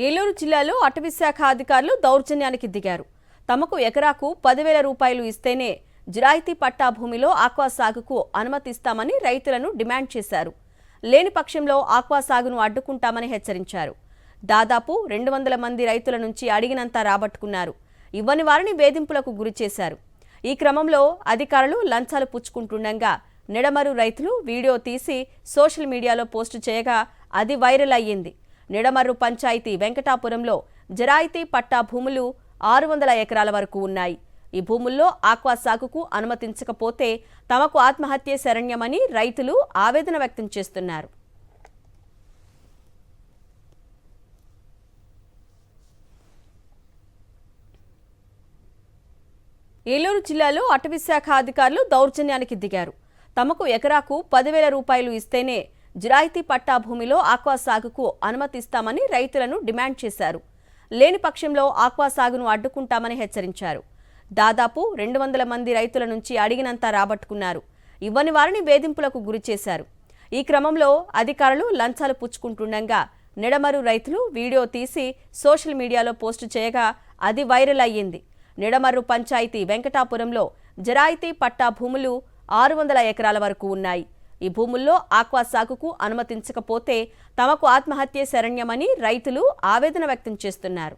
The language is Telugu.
ఏలూరు జిల్లాలో అటవీ శాఖ అధికారులు దౌర్జన్యానికి దిగారు. తమకు ఎకరాకు 10,000 రూపాయలు ఇస్తేనే జిరాయితీ పట్టా భూమిలో ఆక్వా సాగుకు అనుమతిస్తామని రైతులను డిమాండ్ చేశారు. లేని పక్షంలో ఆక్వా సాగును అడ్డుకుంటామని హెచ్చరించారు. దాదాపు 200 మంది రైతుల నుంచి అడిగినంత రాబట్టుకున్నారు. ఇవ్వని వారిని వేధింపులకు గురిచేశారు. ఈ క్రమంలో అధికారులు లంచాలు పుచ్చుకుంటుండగా నిడమరు రైతులు వీడియో తీసి సోషల్ మీడియాలో పోస్టు చేయగా అది వైరల్ అయ్యింది. నిడమర్రు పంచాయతీ వెంకటాపురంలో జిరాయితీ పట్టా భూములు 600 ఎకరాల వరకు ఉన్నాయి. ఈ భూముల్లో ఆక్వా సాగుకు అనుమతించకపోతే తమకు ఆత్మహత్యే శరణ్యమని రైతులు ఆవేదన వ్యక్తం చేస్తున్నారు. ఏలూరు జిల్లాలో అటవీ శాఖ అధికారులు దౌర్జన్యానికి దిగారు. తమకు ఎకరాకు 10,000 రూపాయలు ఇస్తేనే జిరాయితీ పట్టా భూమిలో ఆక్వా సాగుకు అనుమతిస్తామని రైతులను డిమాండ్ చేశారు. లేని పక్షంలో ఆక్వా సాగును అడ్డుకుంటామని హెచ్చరించారు. దాదాపు 200 మంది రైతుల నుంచి అడిగినంత రాబట్టుకున్నారు. ఇవ్వని వారిని వేధింపులకు గురిచేశారు. ఈ క్రమంలో అధికారులు లంచాలు పుచ్చుకుంటుండగా నిడమరు రైతులు వీడియో తీసి సోషల్ మీడియాలో పోస్టు చేయగా అది వైరల్ అయ్యింది. నిడమర్రు పంచాయతీ వెంకటాపురంలో జిరాయితీ పట్టా భూములు 600 ఎకరాల వరకు ఉన్నాయి. ఈ భూముల్లో ఆక్వా సాగుకు అనుమతించకపోతే తమకు ఆత్మహత్యే శరణ్యమని రైతులు ఆవేదన వ్యక్తం చేస్తున్నారు.